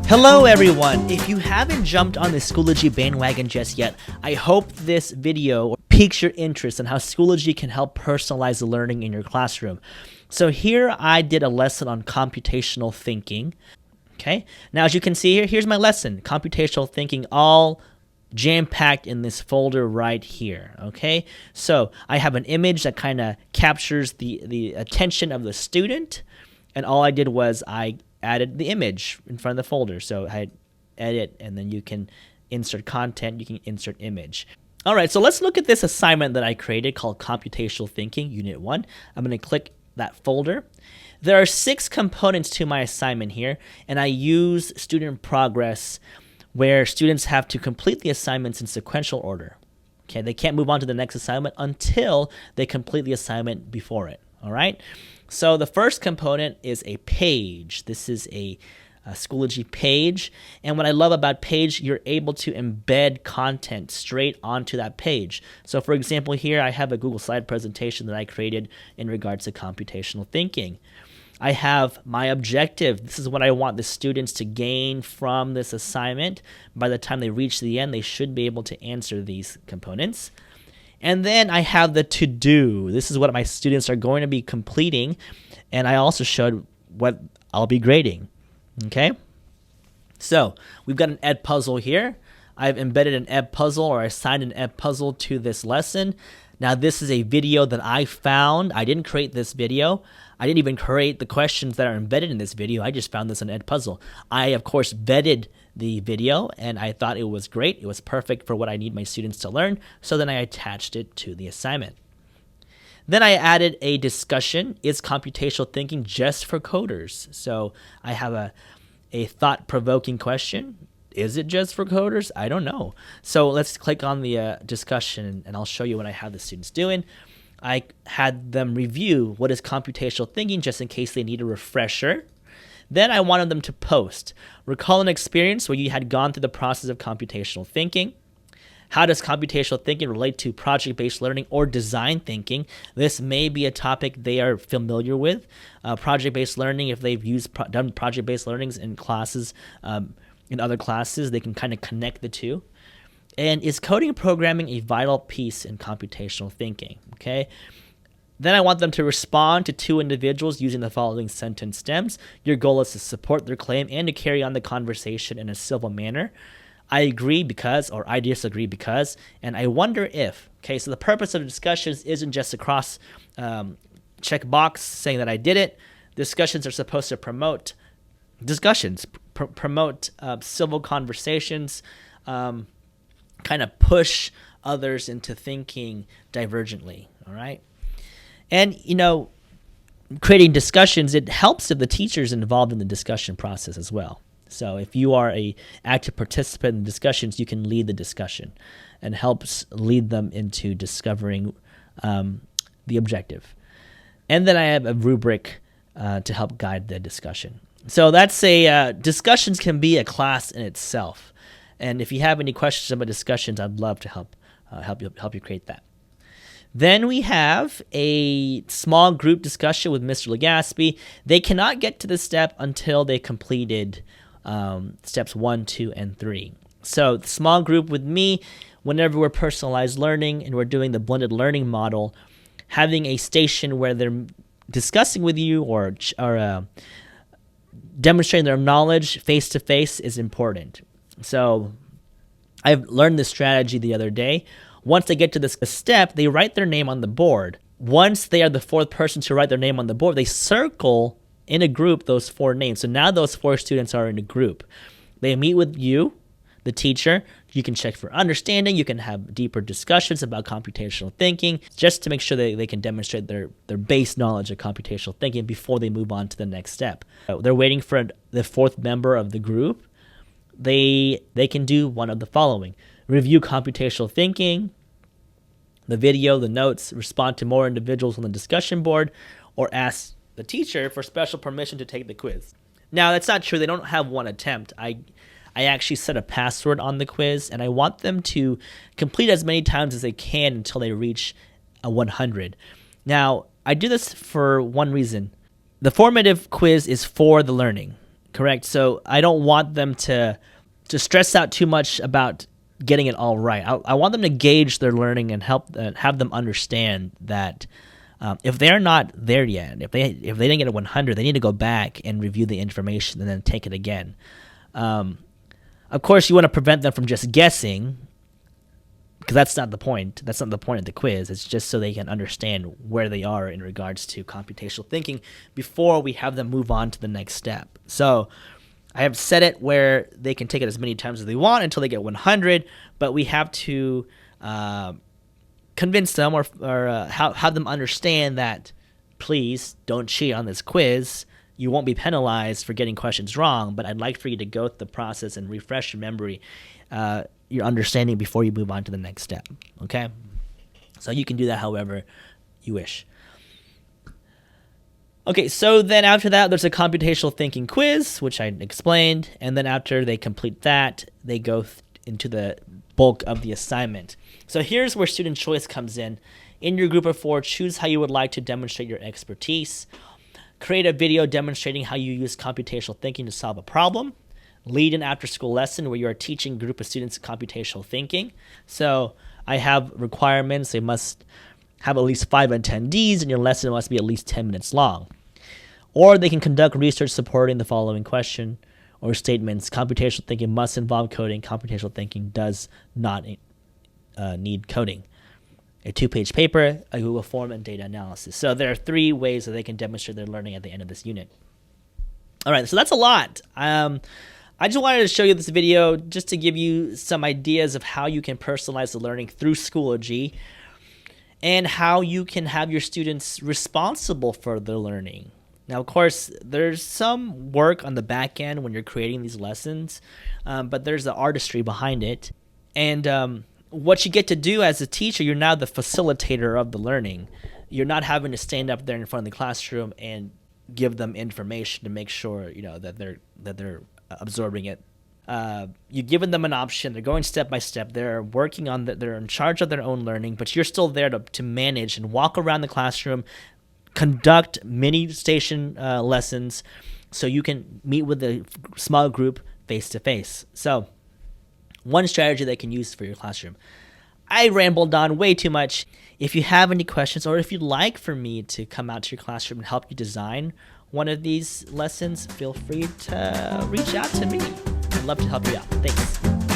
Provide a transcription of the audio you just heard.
Hello everyone! If you haven't jumped on the Schoology bandwagon just yet, I hope this video piques your interest in how Schoology can help personalize the learning in your classroom. So here I did a lesson on computational thinking. Okay, now as you can see here, here's my lesson, computational thinking, all jam-packed in this folder right here. Okay, so I have an image that kind of captures the attention of the student, and all I did was I added the image in front of the folder. So I edit, and then you can insert content, you can insert image. All right, so let's look at this assignment that I created called Computational Thinking, Unit 1. I'm going to click that folder. There are 6 components to my assignment here, and I use student progress where students have to complete the assignments in sequential order. Okay, they can't move on to the next assignment until they complete the assignment before it. All right, so the first component is a page. This is a Schoology page, and what I love about page, you're able to embed content straight onto that page. So for example, here I have a Google slide presentation that I created in regards to computational thinking. I have my objective. This is what I want the students to gain from this assignment. By the time they reach the end, they should be able to answer these components. And then I have the to-do. This is what my students are going to be completing, and I also showed what I'll be grading. Okay? So we've got an ed puzzle here. I've embedded an ed puzzle, or assigned an ed puzzle to this lesson. Now this is a video that I found. I didn't create this video. I didn't even create the questions that are embedded in this video. I just found this on ed puzzle. I, of course, vetted the video, and I thought it was great. It was perfect for what I need my students to learn, so then I attached it to the assignment. Then I added a discussion. Is computational thinking just for coders? So I have a thought-provoking question. Is it just for coders? I don't know. So let's click on the discussion, and I'll show you what I have the students doing. I had them review what is computational thinking just in case they need a refresher. Then I wanted them to post. Recall an experience where you had gone through the process of computational thinking. How does computational thinking relate to project-based learning or design thinking? This may be a topic they are familiar with. Project-based learning, if they've done project-based learnings in classes, in other classes, they can kind of connect the two. And is coding and programming a vital piece in computational thinking? Okay. Then I want them to respond to 2 individuals using the following sentence stems. Your goal is to support their claim and to carry on the conversation in a civil manner. I agree because, or I disagree because, and I wonder if. Okay, so the purpose of the discussions isn't just a cross check box saying that I did it. Discussions are supposed to promote discussions, promote civil conversations, kind of push others into thinking divergently, all right? And, you know, creating discussions, it helps if the teacher's involved in the discussion process as well. So if you are an active participant in discussions, you can lead the discussion and helps lead them into discovering the objective. And then I have a rubric to help guide the discussion. So that's discussions can be a class in itself. And if you have any questions about discussions, I'd love to help you create that. Then we have a small group discussion with Mr. Legaspi. They cannot get to this step until they completed steps 1, 2, and 3. So small group with me, whenever we're personalized learning and we're doing the blended learning model, having a station where they're discussing with you or demonstrating their knowledge face-to-face is important. So I've learned this strategy the other day. Once they get to this step, they write their name on the board. Once they are the 4th person to write their name on the board, they circle in a group those 4 names. So now those 4 students are in a group. They meet with you, the teacher. You can check for understanding. You can have deeper discussions about computational thinking just to make sure that they can demonstrate their base knowledge of computational thinking before they move on to the next step. So they're waiting for the 4th member of the group. They can do one of the following: review computational thinking, the video, the notes, respond to more individuals on the discussion board, or ask the teacher for special permission to take the quiz. Now, that's not true. They don't have one attempt. I actually set a password on the quiz, and I want them to complete as many times as they can until they reach a 100. Now, I do this for one reason. The formative quiz is for the learning. Correct. So I don't want them to stress out too much about getting it all right. I want them to gauge their learning and have them understand that if they're not there yet, if they didn't get a 100, they need to go back and review the information and then take it again. Of course, you want to prevent them from just guessing, because that's not the point. That's not the point of the quiz. It's just so they can understand where they are in regards to computational thinking before we have them move on to the next step. So I have set it where they can take it as many times as they want until they get 100, but we have to convince them or have them understand that, please don't cheat on this quiz. You won't be penalized for getting questions wrong, but I'd like for you to go through the process and refresh your memory, your understanding before you move on to the next step. Okay? So you can do that however you wish. Okay, so then after that, there's a computational thinking quiz, which I explained, and then after they complete that, they go into the bulk of the assignment. So here's where student choice comes in. In your group of 4, choose how you would like to demonstrate your expertise. Create a video demonstrating how you use computational thinking to solve a problem. Lead an after-school lesson where you are teaching a group of students computational thinking. So I have requirements. They must have at least 5 attendees, and your lesson must be at least 10 minutes long. Or they can conduct research supporting the following question or statements. Computational thinking must involve coding. Computational thinking does not need coding. A 2-page paper, a Google form, and data analysis. So there are 3 ways that they can demonstrate their learning at the end of this unit. All right, so that's a lot. I just wanted to show you this video just to give you some ideas of how you can personalize the learning through Schoology and how you can have your students responsible for their learning. Now, of course, there's some work on the back end when you're creating these lessons, but there's the artistry behind it. And what you get to do as a teacher, you're now the facilitator of the learning. You're not having to stand up there in front of the classroom and give them information to make sure that they're absorbing it. You've given them an option. They're going step by step. They're working on they're in charge of their own learning, but you're still there to manage and walk around the classroom, conduct mini station lessons, so you can meet with a small group face to face. So one strategy they can use for your classroom. I rambled on way too much. If you have any questions, or if you'd like for me to come out to your classroom and help you design one of these lessons, feel free to reach out to me. I'd love to help you out. Thanks.